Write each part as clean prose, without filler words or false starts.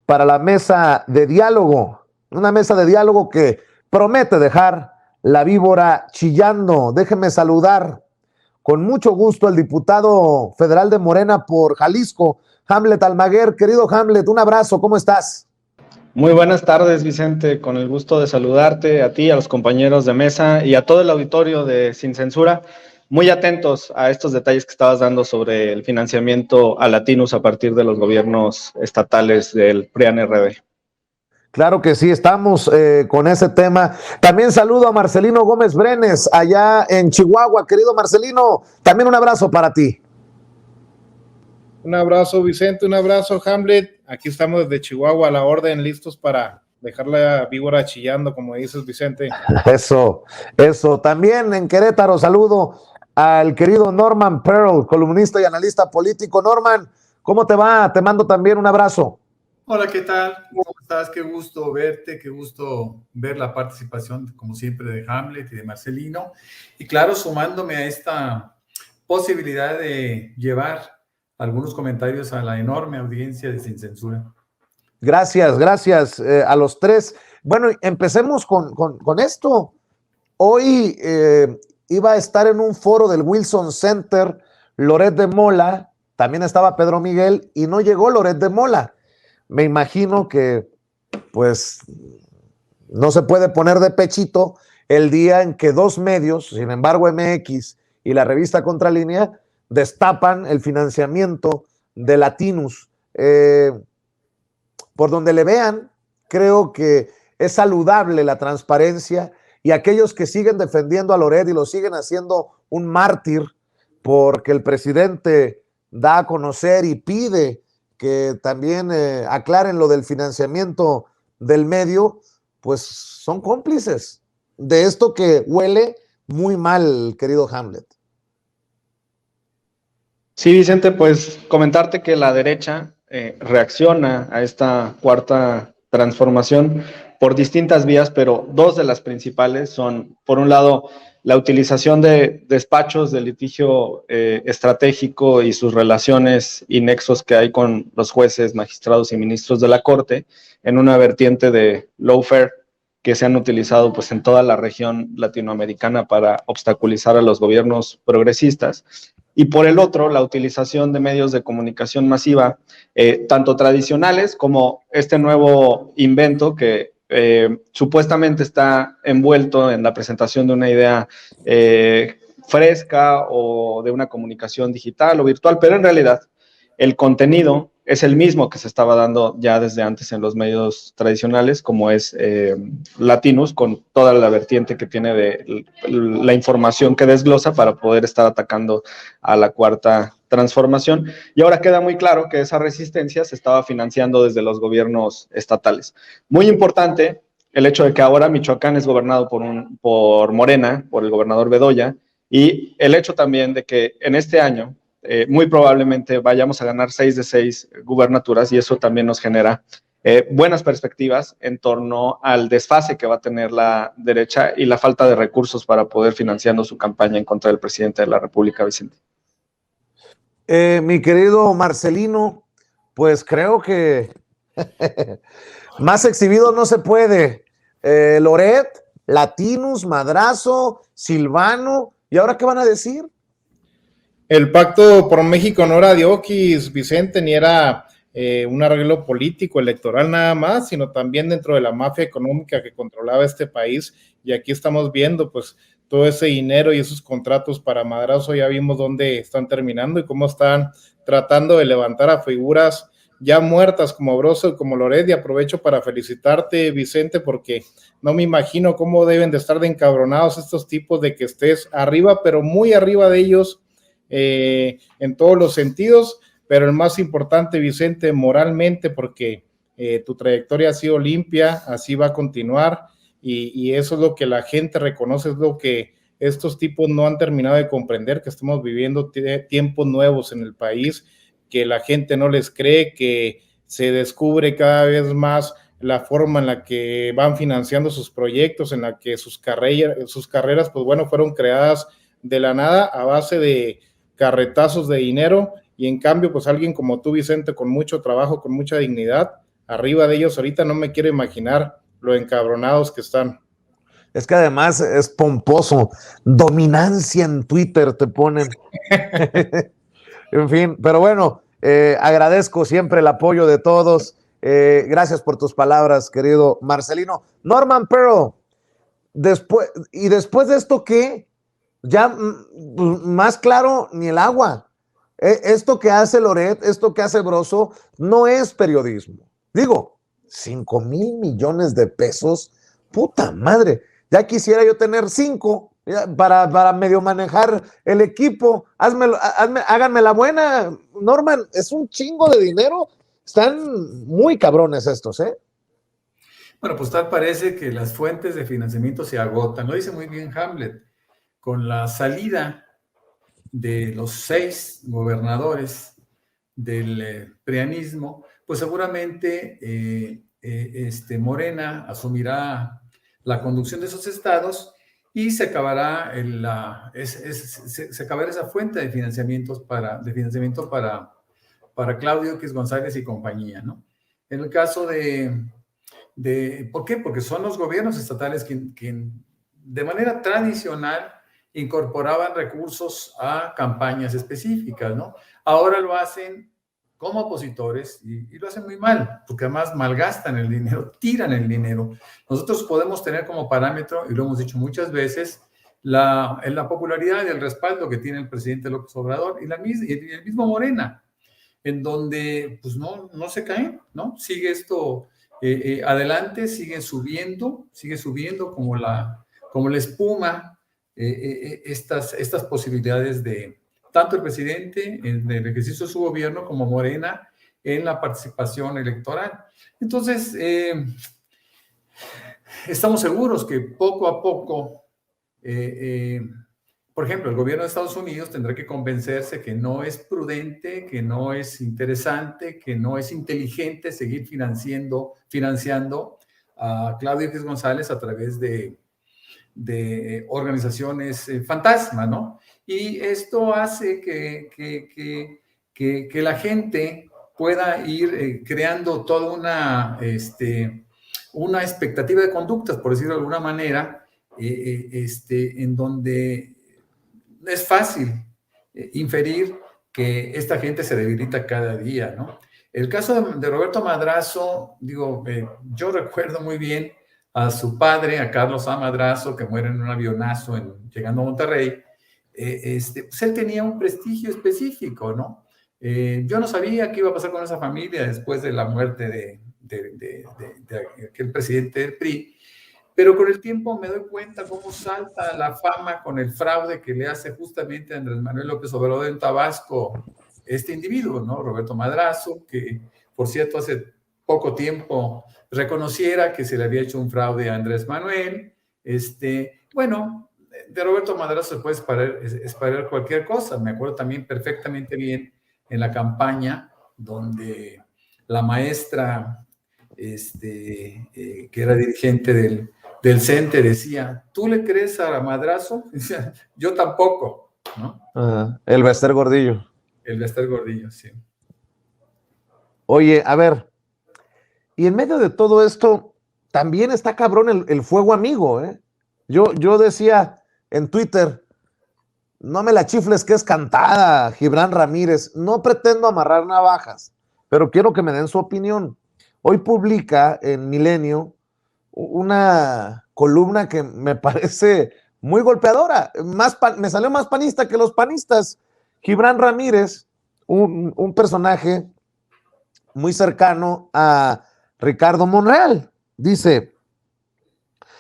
para la mesa de diálogo, una mesa de diálogo que promete dejar la víbora chillando. Déjeme saludar con mucho gusto al diputado federal de Morena por Jalisco, Hamlet Almaguer. Querido Hamlet, un abrazo, ¿cómo estás? Muy buenas tardes, Vicente, con el gusto de saludarte, a ti, a los compañeros de mesa y a todo el auditorio de Sin Censura. Muy atentos a estos detalles que estabas dando sobre el financiamiento a Latinus a partir de los gobiernos estatales del PRIAN-RD. Claro que sí, estamos con ese tema. También saludo a Marcelino Gómez Brenes, allá en Chihuahua. Querido Marcelino, también un abrazo para ti. Un abrazo, Vicente, un abrazo, Hamlet. Aquí estamos desde Chihuahua a la orden, listos para dejar la víbora chillando, como dices, Vicente. Eso. También en Querétaro saludo al querido Norman Pearl, columnista y analista político. Norman, ¿cómo te va? Te mando también un abrazo. Hola, ¿qué tal? ¿Cómo estás? Qué gusto verte, qué gusto ver la participación, como siempre, de Hamlet y de Marcelino. Y claro, sumándome a esta posibilidad de llevar algunos comentarios a la enorme audiencia de Sin Censura. Gracias a los tres. Bueno, empecemos con esto. Hoy iba a estar en un foro del Wilson Center Loret de Mola, también estaba Pedro Miguel y no llegó Loret de Mola. Me imagino que pues no se puede poner de pechito el día en que dos medios, sin embargo MX y la revista Contralínea, destapan el financiamiento de Latinus. Por donde le vean, creo que es saludable la transparencia y aquellos que siguen defendiendo a Loret y lo siguen haciendo un mártir porque el presidente da a conocer y pide que también aclaren lo del financiamiento del medio, pues son cómplices de esto que huele muy mal, querido Hamlet. Sí, Vicente, pues comentarte que la derecha reacciona a esta cuarta transformación por distintas vías, pero dos de las principales son, por un lado, la utilización de despachos de litigio estratégico y sus relaciones y nexos que hay con los jueces, magistrados y ministros de la Corte en una vertiente de lawfare que se han utilizado pues, en toda la región latinoamericana para obstaculizar a los gobiernos progresistas. Y por el otro, la utilización de medios de comunicación masiva, tanto tradicionales como este nuevo invento que supuestamente está envuelto en la presentación de una idea fresca o de una comunicación digital o virtual, pero en realidad el contenido es el mismo que se estaba dando ya desde antes en los medios tradicionales, como es Latinus, con toda la vertiente que tiene de la información que desglosa para poder estar atacando a la cuarta transformación. Y ahora queda muy claro que esa resistencia se estaba financiando desde los gobiernos estatales. Muy importante el hecho de que ahora Michoacán es gobernado por Morena, por el gobernador Bedoya, y el hecho también de que en este año muy probablemente vayamos a ganar 6 de 6 gubernaturas y eso también nos genera buenas perspectivas en torno al desfase que va a tener la derecha y la falta de recursos para poder financiando su campaña en contra del presidente de la República, Vicente. Mi querido Marcelino, pues creo que más exhibido no se puede. Loret, Latinus, Madrazo, Silvano, ¿y ahora qué van a decir? El pacto por México no era de Oquis, Vicente, ni era un arreglo político, electoral nada más, sino también dentro de la mafia económica que controlaba este país. Y aquí estamos viendo pues todo ese dinero y esos contratos para Madrazo, ya vimos dónde están terminando y cómo están tratando de levantar a figuras ya muertas como Broso y como Loret. Y aprovecho para felicitarte, Vicente, porque no me imagino cómo deben de estar de encabronados estos tipos de que estés arriba, pero muy arriba de ellos, en todos los sentidos, pero el más importante, Vicente, moralmente, porque tu trayectoria ha sido limpia, así va a continuar, y eso es lo que la gente reconoce, es lo que estos tipos no han terminado de comprender, que estamos viviendo tiempos nuevos en el país, que la gente no les cree, que se descubre cada vez más la forma en la que van financiando sus proyectos, en la que sus carreras, pues bueno, fueron creadas de la nada a base de carretazos de dinero, y en cambio, pues alguien como tú, Vicente, con mucho trabajo, con mucha dignidad, arriba de ellos ahorita, no me quiero imaginar lo encabronados que están. Es que además es pomposo, dominancia en Twitter te ponen. En fin, pero bueno, agradezco siempre el apoyo de todos. Gracias por tus palabras, querido Marcelino. Norman Pearl, después de esto, ¿qué? Ya más claro ni el agua. Esto que hace Loret, esto que hace Broso, no es periodismo. Digo, 5,000 millones de pesos, puta madre. Ya quisiera yo tener 5 para medio manejar el equipo. Háganme la buena, Norman. Es un chingo de dinero. Están muy cabrones estos, ¿eh? Bueno, pues tal parece que las fuentes de financiamiento se agotan. Lo dice muy bien Hamlet. Con la salida de los 6 gobernadores del prianismo, pues seguramente Morena asumirá la conducción de esos estados y se acabará se acabará esa fuente de financiamiento para Claudio X González y compañía, ¿no? En el caso ¿por qué? Porque son los gobiernos estatales quien de manera tradicional incorporaban recursos a campañas específicas, ¿no? Ahora lo hacen como opositores y lo hacen muy mal, porque además malgastan el dinero, tiran el dinero. Nosotros podemos tener como parámetro, y lo hemos dicho muchas veces, la popularidad y el respaldo que tiene el presidente López Obrador y el mismo Morena, en donde pues no se caen, ¿no? Sigue esto adelante, sigue subiendo como la espuma estas posibilidades de tanto el presidente en el ejercicio de su gobierno como Morena en la participación electoral. Entonces, estamos seguros que poco a poco, por ejemplo, el gobierno de Estados Unidos tendrá que convencerse que no es prudente, que no es interesante, que no es inteligente seguir financiando a Claudio X González a través de organizaciones fantasma, ¿no? Y esto hace que la gente pueda ir creando toda una expectativa de conductas, por decirlo de alguna manera, en donde es fácil inferir que esta gente se debilita cada día, ¿no? El caso de Roberto Madrazo, yo recuerdo muy bien a su padre, a Carlos A. Madrazo, que muere en un avionazo llegando a Monterrey. Pues él tenía un prestigio específico, ¿no? Yo no sabía qué iba a pasar con esa familia después de la muerte de aquel presidente del PRI, pero con el tiempo me doy cuenta cómo salta la fama con el fraude que le hace justamente a Andrés Manuel López Obrador en Tabasco este individuo, ¿no? Roberto Madrazo, que por cierto hace poco tiempo reconociera que se le había hecho un fraude a Andrés Manuel. Bueno, de Roberto Madrazo se puede esperar cualquier cosa. Me acuerdo también perfectamente bien en la campaña donde la maestra que era dirigente del CENTE decía, ¿tú le crees a Madrazo? Decía, yo tampoco, ¿no? El Bester Gordillo. El Bester Gordillo, sí. Oye, a ver, y en medio de todo esto, también está cabrón el fuego amigo, ¿eh? Yo decía en Twitter, no me la chifles que es cantada, Gibran Ramírez, no pretendo amarrar navajas, pero quiero que me den su opinión. Hoy publica en Milenio una columna que me parece muy golpeadora, me salió más panista que los panistas. Gibran Ramírez, un personaje muy cercano a Ricardo Monreal, dice: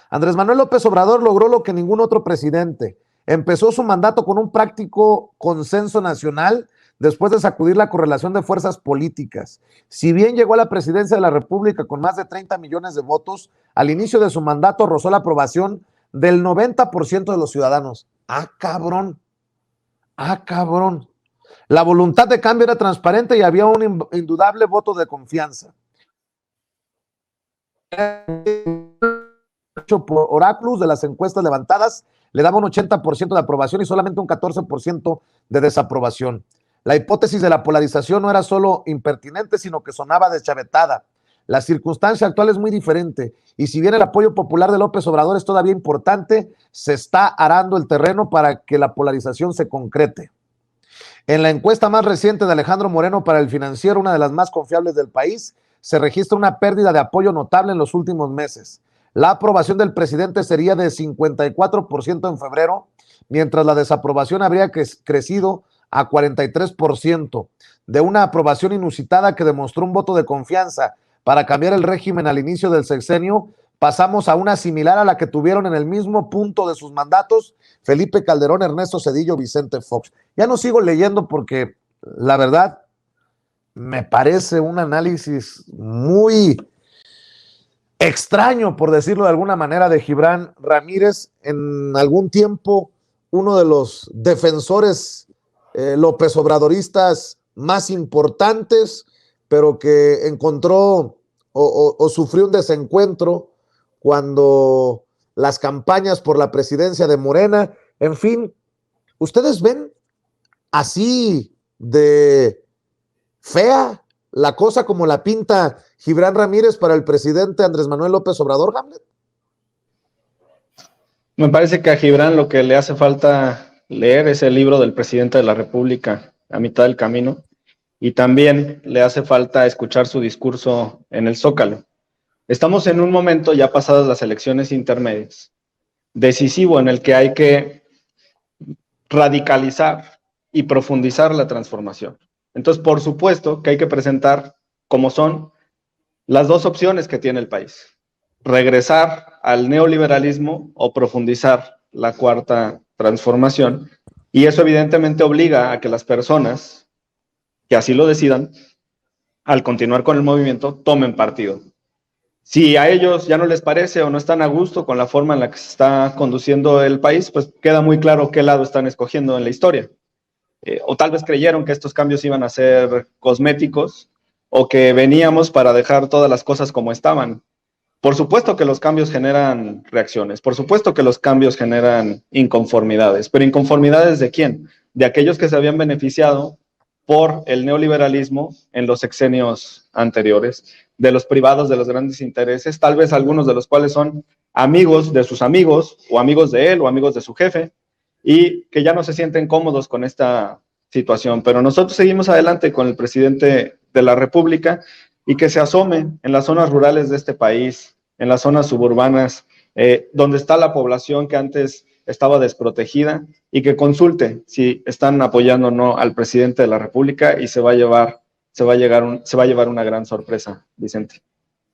Andrés Manuel López Obrador logró lo que ningún otro presidente. Empezó su mandato con un práctico consenso nacional después de sacudir la correlación de fuerzas políticas. Si bien llegó a la presidencia de la República con más de 30 millones de votos, al inicio de su mandato rozó la aprobación del 90% de los ciudadanos. ¡Ah, cabrón! ¡Ah, cabrón! La voluntad de cambio era transparente y había un indudable voto de confianza. Por Oráculos de las encuestas levantadas le daba un 80% de aprobación y solamente un 14% de desaprobación. La hipótesis de la polarización no era solo impertinente, sino que sonaba deschavetada. La circunstancia actual es muy diferente y si bien el apoyo popular de López Obrador es todavía importante, se está arando el terreno para que la polarización se concrete. En la encuesta más reciente de Alejandro Moreno para El Financiero, una de las más confiables del país, se registra una pérdida de apoyo notable en los últimos meses. La aprobación del presidente sería de 54% en febrero, mientras la desaprobación habría crecido a 43%. De una aprobación inusitada que demostró un voto de confianza para cambiar el régimen al inicio del sexenio, pasamos a una similar a la que tuvieron en el mismo punto de sus mandatos Felipe Calderón, Ernesto Zedillo, Vicente Fox. Ya no sigo leyendo porque la verdad me parece un análisis muy extraño, por decirlo de alguna manera, de Gibran Ramírez, en algún tiempo uno de los defensores López Obradoristas más importantes, pero que encontró o sufrió un desencuentro cuando las campañas por la presidencia de Morena, en fin, ¿ustedes ven así de fea la cosa como la pinta Gibran Ramírez para el presidente Andrés Manuel López Obrador, Hamlet? Me parece que a Gibran lo que le hace falta leer es el libro del presidente de la República a mitad del camino, y también le hace falta escuchar su discurso en el Zócalo. Estamos en un momento, ya pasadas las elecciones intermedias, decisivo en el que hay que radicalizar y profundizar la transformación. Entonces, por supuesto que hay que presentar como son las dos opciones que tiene el país: regresar al neoliberalismo o profundizar la cuarta transformación, y eso evidentemente obliga a que las personas que así lo decidan, al continuar con el movimiento, tomen partido. Si a ellos ya no les parece o no están a gusto con la forma en la que se está conduciendo el país, pues queda muy claro qué lado están escogiendo en la historia. O tal vez creyeron que estos cambios iban a ser cosméticos o que veníamos para dejar todas las cosas como estaban. Por supuesto que los cambios generan reacciones, por supuesto que los cambios generan inconformidades, pero ¿inconformidades de quién? De aquellos que se habían beneficiado por el neoliberalismo en los sexenios anteriores, de los privados, de los grandes intereses, tal vez algunos de los cuales son amigos de sus amigos, o amigos de él, o amigos de su jefe, y que ya no se sienten cómodos con esta situación. Pero nosotros seguimos adelante con el presidente de la República, y que se asome en las zonas rurales de este país, en las zonas suburbanas, donde está la población que antes estaba desprotegida, y que consulte si están apoyando o no al presidente de la República, y se va a llevar una gran sorpresa, Vicente.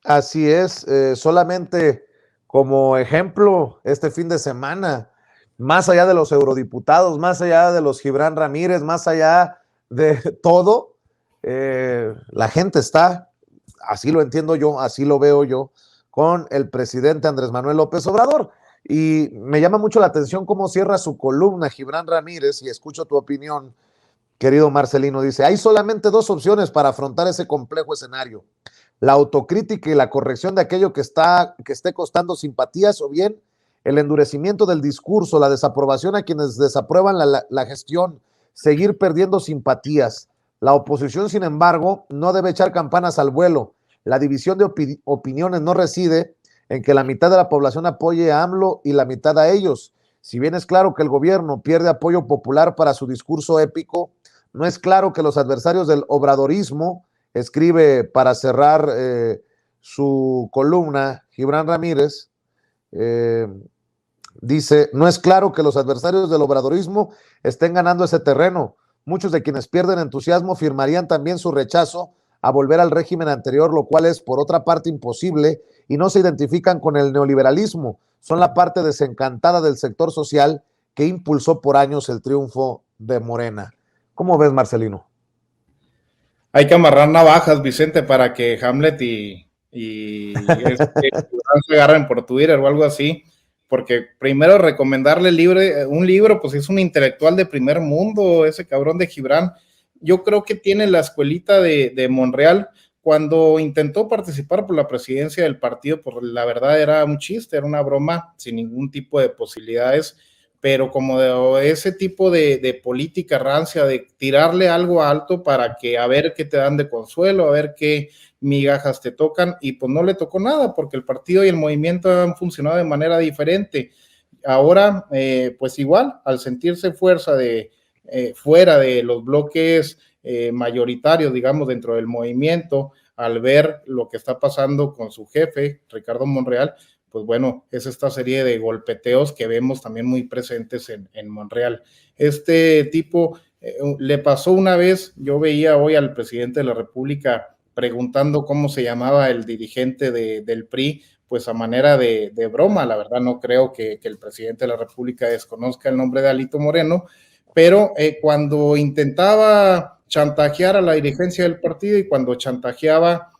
Así es, solamente como ejemplo, este fin de semana, más allá de los eurodiputados, más allá de los Gibran Ramírez, más allá de todo, la gente está, así lo entiendo yo, así lo veo yo, con el presidente Andrés Manuel López Obrador. Y me llama mucho la atención cómo cierra su columna Gibran Ramírez, y escucho tu opinión, querido Marcelino. Dice: hay solamente dos opciones para afrontar ese complejo escenario: la autocrítica y la corrección de aquello que esté costando simpatías, o bien el endurecimiento del discurso, la desaprobación a quienes desaprueban la gestión, seguir perdiendo simpatías. La oposición, sin embargo, no debe echar campanas al vuelo. La división de opiniones no reside en que la mitad de la población apoye a AMLO y la mitad a ellos. Si bien es claro que el gobierno pierde apoyo popular para su discurso épico, no es claro que los adversarios del obradorismo, escribe para cerrar su columna Gibran Ramírez, dice: no es claro que los adversarios del obradorismo estén ganando ese terreno. Muchos de quienes pierden entusiasmo firmarían también su rechazo a volver al régimen anterior, lo cual es, por otra parte, imposible, y no se identifican con el neoliberalismo. Son la parte desencantada del sector social que impulsó por años el triunfo de Morena. ¿Cómo ves, Marcelino? Hay que amarrar navajas, Vicente, para que Hamlet y se agarren por Twitter o algo así, porque primero recomendarle un libro, pues es un intelectual de primer mundo, ese cabrón de Gibran. Yo creo que tiene la escuelita de Monreal. Cuando intentó participar por la presidencia del partido, pues la verdad era un chiste, era una broma sin ningún tipo de posibilidades. pero como de ese tipo de política rancia, de tirarle algo alto para que a ver qué te dan de consuelo, a ver qué migajas te tocan, y pues no le tocó nada, porque el partido y el movimiento han funcionado de manera diferente. Ahora, pues igual, al sentirse fuera de los bloques mayoritarios, digamos, dentro del movimiento, al ver lo que está pasando con su jefe, Ricardo Monreal, pues bueno, es esta serie de golpeteos que vemos también muy presentes en Monreal. Este tipo le pasó una vez, yo veía hoy al presidente de la República preguntando cómo se llamaba el dirigente del PRI, pues a manera de broma. La verdad no creo que el presidente de la República desconozca el nombre de Alito Moreno, pero cuando intentaba chantajear a la dirigencia del partido y cuando chantajeaba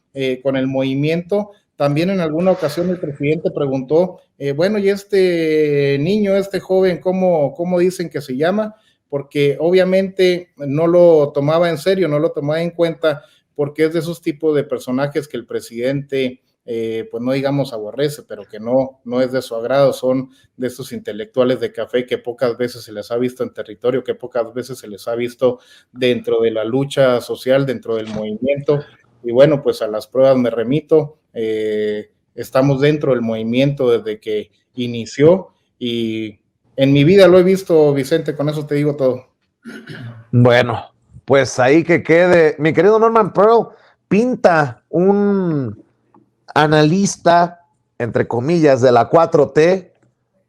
con el movimiento, también en alguna ocasión el presidente preguntó, bueno, ¿y este niño, este joven, cómo dicen que se llama? Porque obviamente no lo tomaba en serio, no lo tomaba en cuenta, porque es de esos tipos de personajes que el presidente, pues no digamos aborrece, pero que no es de su agrado. Son de esos intelectuales de café que pocas veces se les ha visto en territorio, que pocas veces se les ha visto dentro de la lucha social, dentro del movimiento. Y bueno, pues a las pruebas me remito. Estamos dentro del movimiento desde que inició y en mi vida lo he visto, Vicente, con eso te digo todo. Bueno, pues ahí que quede. Mi querido Norman Pearl, pinta un analista, entre comillas, de la 4T,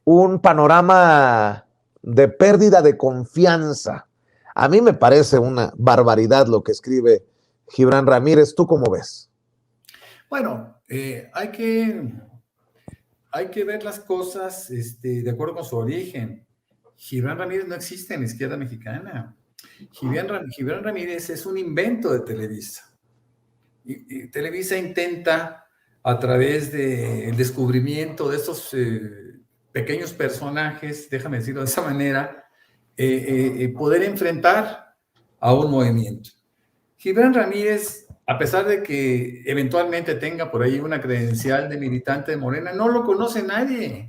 un panorama de pérdida de confianza. A mí me parece una barbaridad lo que escribe Gibran Ramírez. ¿Tú cómo ves? Bueno, hay que ver las cosas de acuerdo con su origen. Gibran Ramírez no existe en la izquierda mexicana. Gibran Ramírez es un invento de Televisa. Y Televisa intenta, a través del descubrimiento de estos pequeños personajes, déjame decirlo de esa manera, poder enfrentar a un movimiento. Gibran Ramírez, a pesar de que eventualmente tenga por ahí una credencial de militante de Morena, no lo conoce nadie.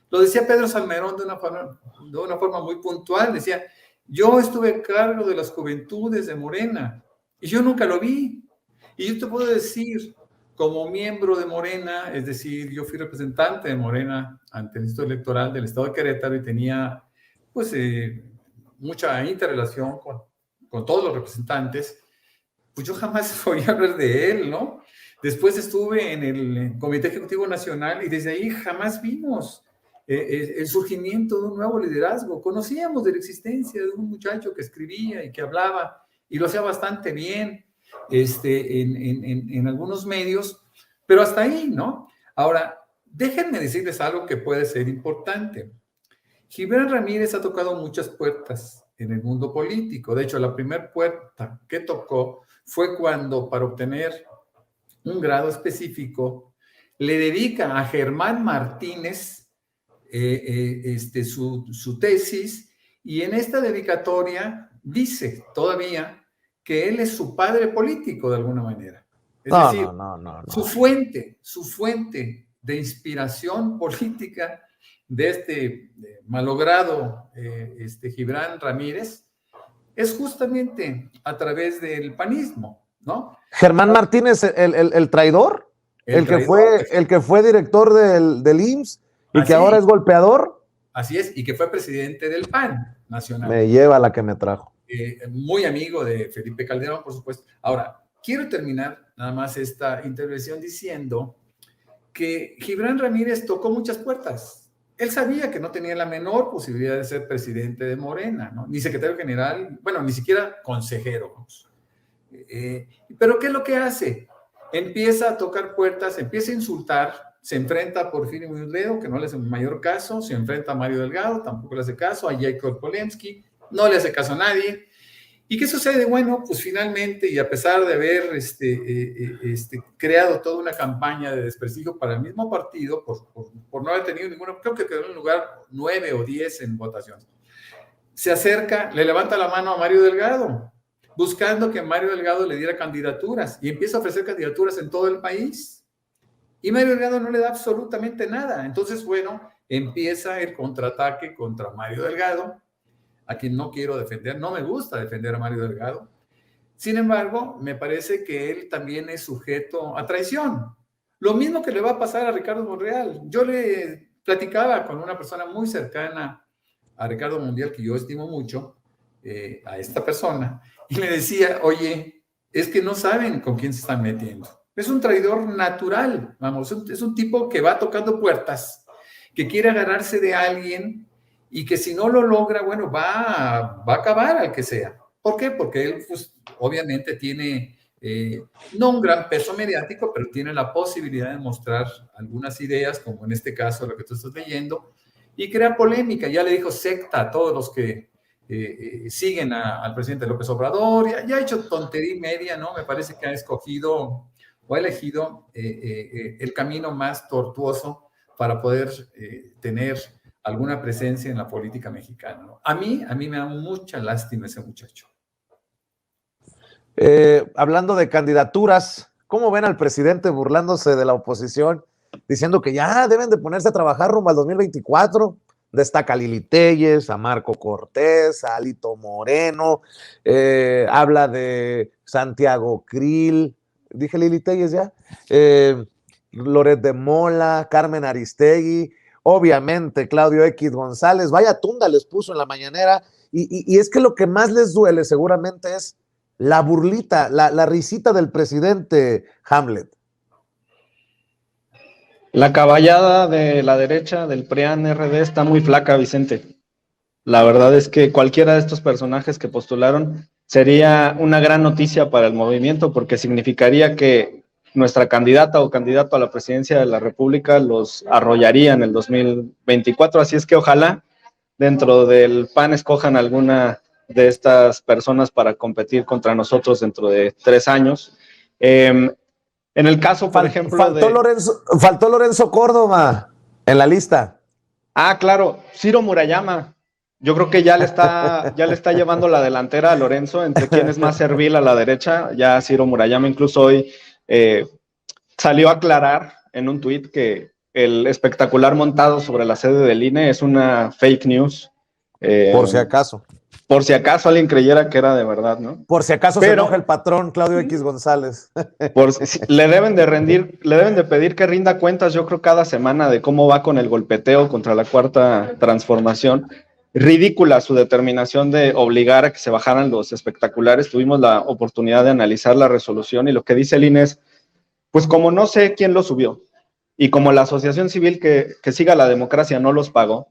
Lo decía Pedro Salmerón de una forma muy puntual. Decía, yo estuve a cargo de las juventudes de Morena y yo nunca lo vi. Y yo te puedo decir, como miembro de Morena, es decir, yo fui representante de Morena ante el Instituto Electoral del Estado de Querétaro y tenía pues mucha interrelación con todos los representantes, pues yo jamás oí hablar de él, ¿no? Después estuve en el Comité Ejecutivo Nacional y desde ahí jamás vimos el surgimiento de un nuevo liderazgo. Conocíamos de la existencia de un muchacho que escribía y que hablaba y lo hacía bastante bien en algunos medios, pero hasta ahí, ¿no? Ahora, déjenme decirles algo que puede ser importante. Gibran Ramírez ha tocado muchas puertas en el mundo político. De hecho, la primera puerta que tocó fue cuando, para obtener un grado específico, le dedica a Germán Martínez su tesis, y en esta dedicatoria dice todavía que él es su padre político de alguna manera. Es decir, su fuente de inspiración política de malogrado Gibran Ramírez es justamente a través del panismo, ¿no? Germán Martínez, el traidor, el que fue director del IMSS y que ahora es golpeador. Así es, y que fue presidente del PAN nacional. Me lleva la que me trajo. Muy amigo de Felipe Calderón, por supuesto. Ahora, quiero terminar nada más esta intervención diciendo que Gibran Ramírez tocó muchas puertas. Él sabía que no tenía la menor posibilidad de ser presidente de Morena, ¿no? Ni secretario general, bueno, ni siquiera consejero. Pero ¿qué es lo que hace? Empieza a tocar puertas, empieza a insultar, se enfrenta a Porfirio Muñoz, que no le hace mayor caso, se enfrenta a Mario Delgado, tampoco le hace caso, a Jacob Polensky, no le hace caso a nadie. ¿Y qué sucede? Bueno, pues finalmente, y a pesar de haber creado toda una campaña de desprestigio para el mismo partido, por no haber tenido ninguna, creo que quedó en el lugar 9 o 10 en votación, se acerca, le levanta la mano a Mario Delgado, buscando que Mario Delgado le diera candidaturas, y empieza a ofrecer candidaturas en todo el país. Y Mario Delgado no le da absolutamente nada. Entonces, bueno, empieza el contraataque contra Mario Delgado, a quien no quiero defender, no me gusta defender a Mario Delgado. Sin embargo, me parece que él también es sujeto a traición. Lo mismo que le va a pasar a Ricardo Monreal. Yo le platicaba con una persona muy cercana a Ricardo Monreal, que yo estimo mucho, a esta persona, y le decía, oye, es que no saben con quién se están metiendo. Es un traidor natural, vamos, es un tipo que va tocando puertas, que quiere agarrarse de alguien y que si no lo logra, bueno, va a acabar al que sea. ¿Por qué? Porque él, pues, obviamente tiene, no un gran peso mediático, pero tiene la posibilidad de mostrar algunas ideas, como en este caso lo que tú estás leyendo, y crea polémica. Ya le dijo secta a todos los que siguen al presidente López Obrador, ya ha hecho tontería y media, ¿no? Me parece que ha escogido o ha elegido el camino más tortuoso para poder tener alguna presencia en la política mexicana, ¿no? A mí me da mucha lástima ese muchacho. Hablando de candidaturas, ¿cómo ven al presidente burlándose de la oposición, diciendo que ya deben de ponerse a trabajar rumbo al 2024? Destaca a Lili Téllez, a Marco Cortés, a Alito Moreno, habla de Santiago Krill, dije Lili Téllez ya, Loret de Mola, Carmen Aristegui, obviamente Claudio X González, vaya tunda les puso en la mañanera, y es que lo que más les duele seguramente es la burlita, la risita del presidente Hamlet. La caballada de la derecha del PRIAN-RD está muy flaca, Vicente. La verdad es que cualquiera de estos personajes que postularon sería una gran noticia para el movimiento, porque significaría que nuestra candidata o candidato a la presidencia de la República los arrollaría en el 2024. Así es que ojalá dentro del PAN escojan alguna de estas personas para competir contra nosotros dentro de 3 años. En el caso, por ejemplo, faltó Lorenzo Córdoba en la lista. Ah, claro, Ciro Murayama. Yo creo que ya le está llevando la delantera a Lorenzo, entre quien es más servil a la derecha. Ya Ciro Murayama incluso hoy salió a aclarar en un tuit que el espectacular montado sobre la sede del INE es una fake news. Por si acaso. Por si acaso alguien creyera que era de verdad, ¿no? Por si acaso se enoja el patrón Claudio X González. Le deben de pedir que rinda cuentas, yo creo, cada semana de cómo va con el golpeteo contra la Cuarta Transformación. Ridícula su determinación de obligar a que se bajaran los espectaculares. Tuvimos la oportunidad de analizar la resolución y lo que dice el INE es, pues como no sé quién lo subió y como la asociación civil que siga la democracia no los pagó,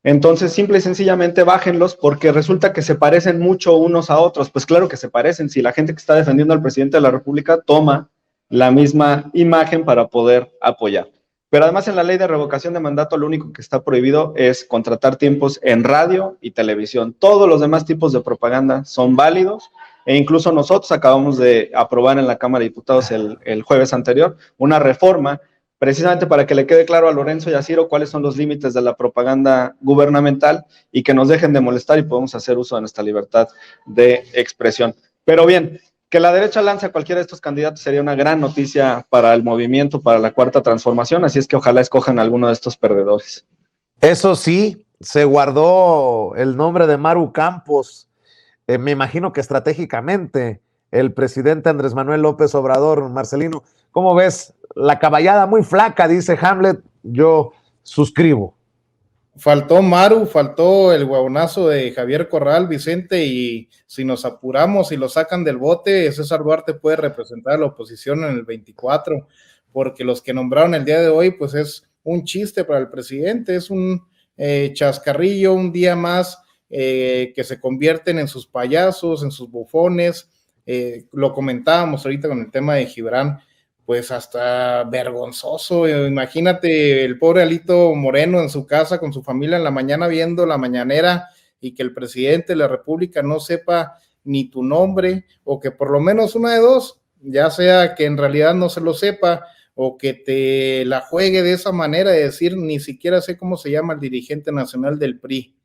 entonces simple y sencillamente bájenlos porque resulta que se parecen mucho unos a otros. Pues claro que se parecen, si la gente que está defendiendo al presidente de la República toma la misma imagen para poder apoyar. Pero además en la ley de revocación de mandato lo único que está prohibido es contratar tiempos en radio y televisión. Todos los demás tipos de propaganda son válidos e incluso nosotros acabamos de aprobar en la Cámara de Diputados el jueves anterior una reforma precisamente para que le quede claro a Lorenzo y a Ciro cuáles son los límites de la propaganda gubernamental y que nos dejen de molestar y podemos hacer uso de nuestra libertad de expresión. Pero bien, que la derecha lance a cualquiera de estos candidatos sería una gran noticia para el movimiento, para la Cuarta Transformación, así es que ojalá escojan a alguno de estos perdedores. Eso sí, se guardó el nombre de Maru Campos, me imagino que estratégicamente el presidente Andrés Manuel López Obrador. Marcelino, ¿cómo ves? La caballada muy flaca, dice Hamlet, yo suscribo. Faltó Maru, faltó el huevonazo de Javier Corral, Vicente, y si nos apuramos y lo sacan del bote, César Duarte puede representar a la oposición en el 24, porque los que nombraron el día de hoy, pues es un chiste para el presidente, es un chascarrillo, un día más que se convierten en sus payasos, en sus bufones. Lo comentábamos ahorita con el tema de Gibran, pues hasta vergonzoso. Imagínate el pobre Alito Moreno en su casa con su familia en la mañana viendo la mañanera y que el presidente de la República no sepa ni tu nombre, o que por lo menos una de dos, ya sea que en realidad no se lo sepa o que te la juegue de esa manera de decir ni siquiera sé cómo se llama el dirigente nacional del PRI.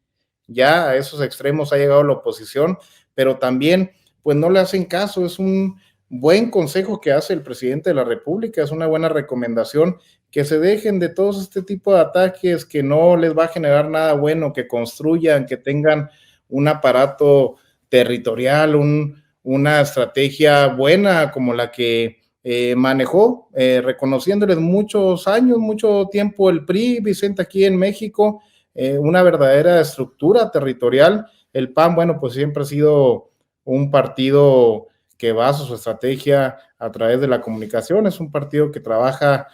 Ya a esos extremos ha llegado la oposición, pero también pues no le hacen caso, es un buen consejo que hace el presidente de la República, es una buena recomendación, que se dejen de todos este tipo de ataques que no les va a generar nada bueno, que construyan, que tengan un aparato territorial, una estrategia buena como la que manejó, reconociéndoles muchos años, mucho tiempo el PRI, Vicente, aquí en México, una verdadera estructura territorial. El PAN, bueno, pues siempre ha sido un partido que basa su estrategia a través de la comunicación, es un partido que trabaja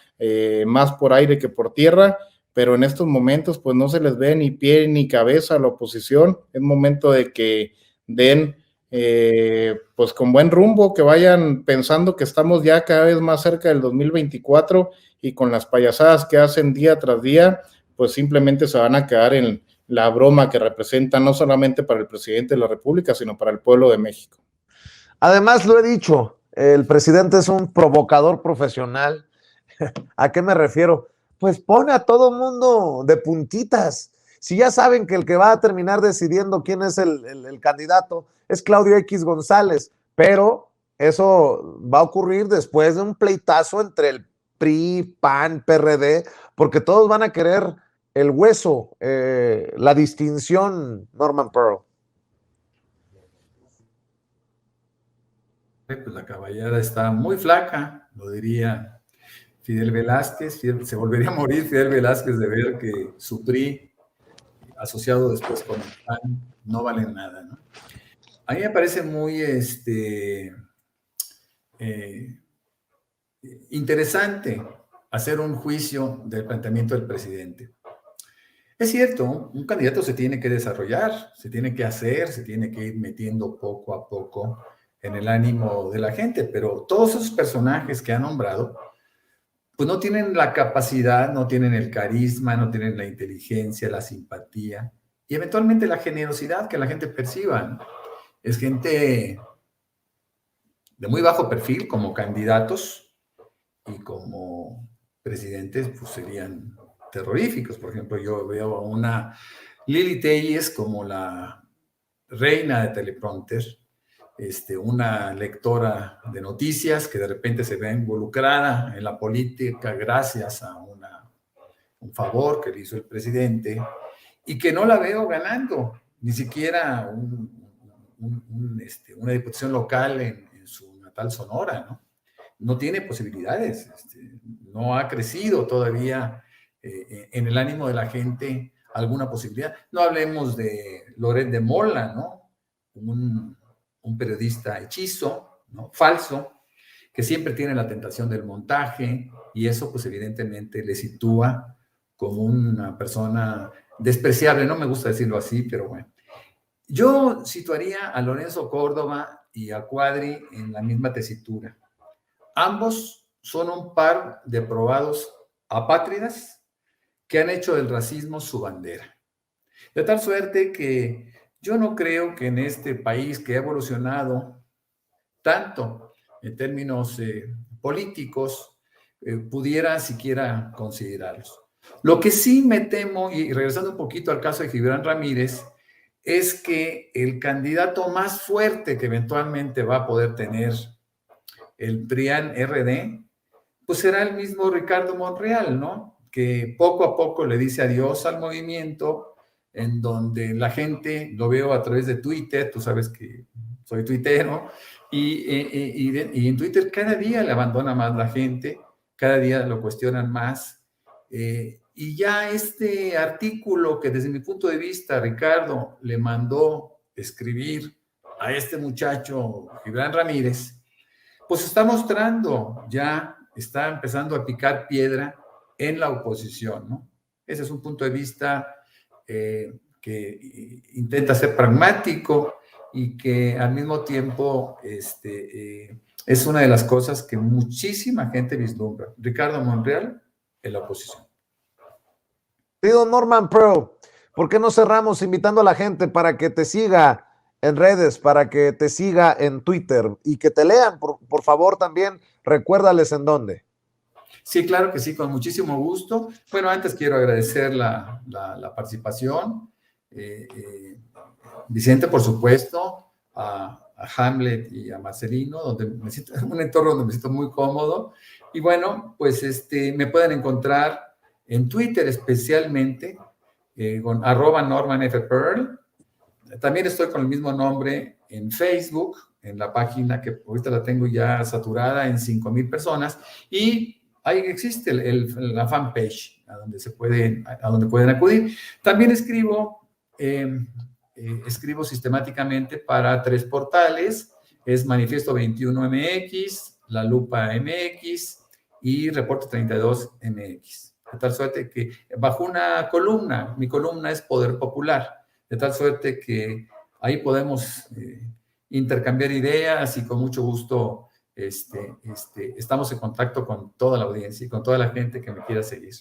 más por aire que por tierra, pero en estos momentos pues no se les ve ni pie ni cabeza a la oposición. Es momento de que den pues con buen rumbo, que vayan pensando que estamos ya cada vez más cerca del 2024 y con las payasadas que hacen día tras día, pues simplemente se van a quedar en la broma que representa no solamente para el presidente de la República, sino para el pueblo de México. Además, lo he dicho, el presidente es un provocador profesional. ¿A qué me refiero? Pues pone a todo mundo de puntitas. Si ya saben que el que va a terminar decidiendo quién es el candidato es Claudio X González, pero eso va a ocurrir después de un pleitazo entre el PRI, PAN, PRD, porque todos van a querer el hueso, la distinción, Norman Pearl. Pues la caballada está muy flaca, lo diría Fidel Velázquez. Se volvería a morir Fidel Velázquez de ver que su PRI, asociado después con el PAN, no valen nada, ¿no? A mí me parece muy interesante hacer un juicio del planteamiento del presidente. Es cierto, un candidato se tiene que desarrollar, se tiene que hacer, se tiene que ir metiendo poco a poco en el ánimo de la gente, pero todos esos personajes que ha nombrado, pues no tienen la capacidad, no tienen el carisma, no tienen la inteligencia, la simpatía y eventualmente la generosidad que la gente perciba, ¿no? Es gente de muy bajo perfil como candidatos y como presidentes, pues serían terroríficos. Por ejemplo, yo veo a una Lili Telles como la reina de teleprompter, una lectora de noticias que de repente se ve involucrada en la política gracias a un favor que le hizo el presidente y que no la veo ganando, ni siquiera una diputación local en su natal Sonora, ¿no? No tiene posibilidades, no ha crecido todavía en el ánimo de la gente alguna posibilidad. No hablemos de Loret de Mola, ¿no? Un periodista hechizo, ¿no? Falso, que siempre tiene la tentación del montaje y eso pues evidentemente le sitúa como una persona despreciable. No me gusta decirlo así, pero bueno. Yo situaría a Lorenzo Córdoba y a Cuadri en la misma tesitura. Ambos son un par de probados apátridas que han hecho del racismo su bandera. De tal suerte que yo no creo que en este país que ha evolucionado tanto en términos políticos pudiera siquiera considerarlos. Lo que sí me temo, y regresando un poquito al caso de Gibran Ramírez, es que el candidato más fuerte que eventualmente va a poder tener el PRIAN-RD, pues será el mismo Ricardo Monreal, ¿no? Que poco a poco le dice adiós al movimiento, en donde la gente, lo veo a través de Twitter, tú sabes que soy tuitero, y en Twitter cada día le abandona más la gente, cada día lo cuestionan más, y ya este artículo que desde mi punto de vista Ricardo le mandó escribir a este muchacho Gibran Ramírez, pues está mostrando, ya está empezando a picar piedra en la oposición, ¿no? Ese es un punto de vista que intenta ser pragmático y que al mismo tiempo es una de las cosas que muchísima gente vislumbra. Ricardo Monreal en la oposición. Querido Norman Pearl, ¿por qué no cerramos invitando a la gente para que te siga en redes, para que te siga en Twitter y que te lean, por favor, también recuérdales en dónde? Sí, claro que sí, con muchísimo gusto. Bueno, antes quiero agradecer la participación. Vicente, por supuesto, a Hamlet y a Marcelino, donde me siento en un entorno donde me siento muy cómodo. Y bueno, pues me pueden encontrar en Twitter especialmente, con @NormanFPearl. También estoy con el mismo nombre en Facebook, en la página que ahorita la tengo ya saturada en 5,000 personas. Y ahí existe la fanpage a donde pueden acudir. También escribo sistemáticamente para 3 portales: es Manifiesto 21 MX, La Lupa MX y Reporte 32 MX. De tal suerte que bajo una columna, mi columna es Poder Popular, de tal suerte que ahí podemos intercambiar ideas y con mucho gusto estamos en contacto con toda la audiencia y con toda la gente que me quiera seguir.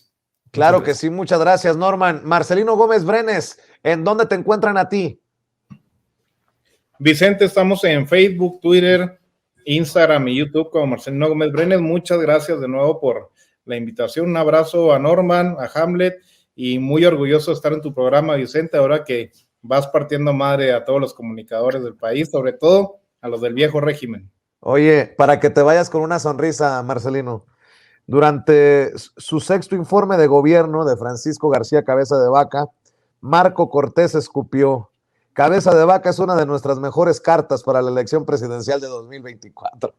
Claro que sí, muchas gracias, Norman. Marcelino Gómez Brenes, ¿en dónde te encuentran a ti? Vicente, estamos en Facebook, Twitter, Instagram y YouTube como Marcelino Gómez Brenes. Muchas gracias de nuevo por la invitación. Un abrazo a Norman, a Hamlet, y muy orgulloso de estar en tu programa, Vicente, ahora que vas partiendo madre a todos los comunicadores del país, sobre todo a los del viejo régimen. Oye, para que te vayas con una sonrisa, Marcelino, durante su 6º informe de gobierno de Francisco García Cabeza de Vaca, Marco Cortés escupió: Cabeza de Vaca es una de nuestras mejores cartas para la elección presidencial de 2024.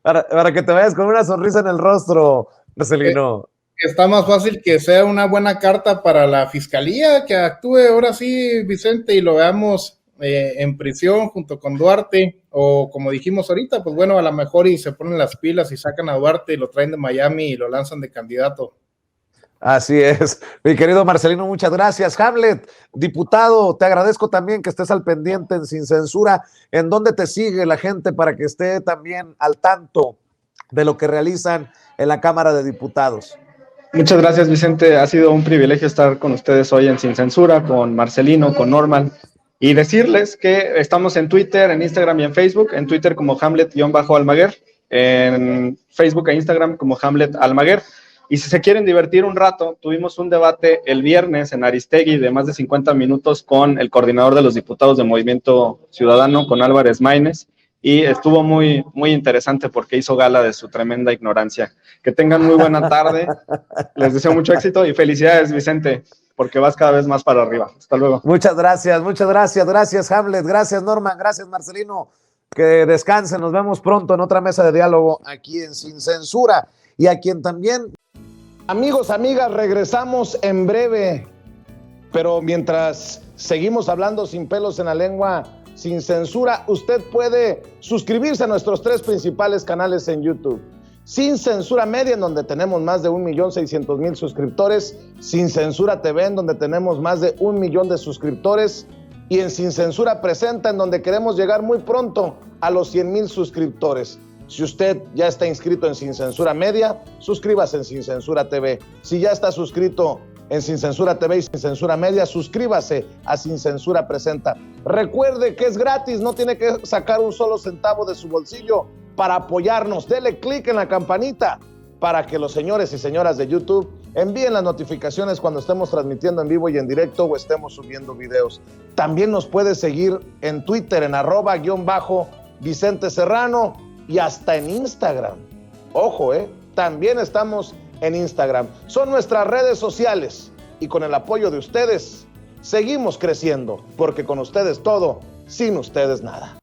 para que te vayas con una sonrisa en el rostro, Marcelino. Está más fácil que sea una buena carta para la fiscalía, que actúe ahora sí, Vicente, y lo veamos en prisión junto con Duarte, o como dijimos ahorita, pues bueno, a lo mejor y se ponen las pilas y sacan a Duarte y lo traen de Miami y lo lanzan de candidato. Así es, mi querido Marcelino, muchas gracias. Hamlet, diputado, te agradezco también que estés al pendiente en Sin Censura. ¿En dónde te sigue la gente para que esté también al tanto de lo que realizan en la Cámara de Diputados? Muchas gracias, Vicente. Ha sido un privilegio estar con ustedes hoy en Sin Censura, con Marcelino, con Norman, y decirles que estamos en Twitter, en Instagram y en Facebook. En Twitter como Hamlet-Almaguer, en Facebook e Instagram como Hamlet Almaguer. Y si se quieren divertir un rato, tuvimos un debate el viernes en Aristegui de más de 50 minutos con el coordinador de los diputados de Movimiento Ciudadano, con Álvarez Maínez, y estuvo muy, muy interesante porque hizo gala de su tremenda ignorancia. Que tengan muy buena tarde, les deseo mucho éxito y felicidades, Vicente, porque vas cada vez más para arriba. Hasta luego. Muchas gracias, gracias Hamlet, gracias Norman, gracias Marcelino, que descansen, nos vemos pronto en otra mesa de diálogo aquí en Sin Censura, y a quien también... Amigos, amigas, regresamos en breve, pero mientras seguimos hablando sin pelos en la lengua, Sin Censura, usted puede suscribirse a nuestros 3 principales canales en YouTube. Sin Censura Media, en donde tenemos más de 1,600,000 suscriptores, Sin Censura TV, en donde tenemos más de 1 millón de suscriptores, y en Sin Censura Presenta, en donde queremos llegar muy pronto a los 100,000 suscriptores. Si usted ya está inscrito en Sin Censura Media, suscríbase en Sin Censura TV. Si ya está suscrito en Sin Censura TV y Sin Censura Media, suscríbase a Sin Censura Presenta. Recuerde que es gratis, no tiene que sacar un solo centavo de su bolsillo para apoyarnos. Dele clic en la campanita para que los señores y señoras de YouTube envíen las notificaciones cuando estemos transmitiendo en vivo y en directo o estemos subiendo videos. También nos puede seguir en Twitter en @Vicente Serrano, y hasta en Instagram. Ojo, también estamos en Instagram. Son nuestras redes sociales, y con el apoyo de ustedes seguimos creciendo, porque con ustedes todo, sin ustedes nada.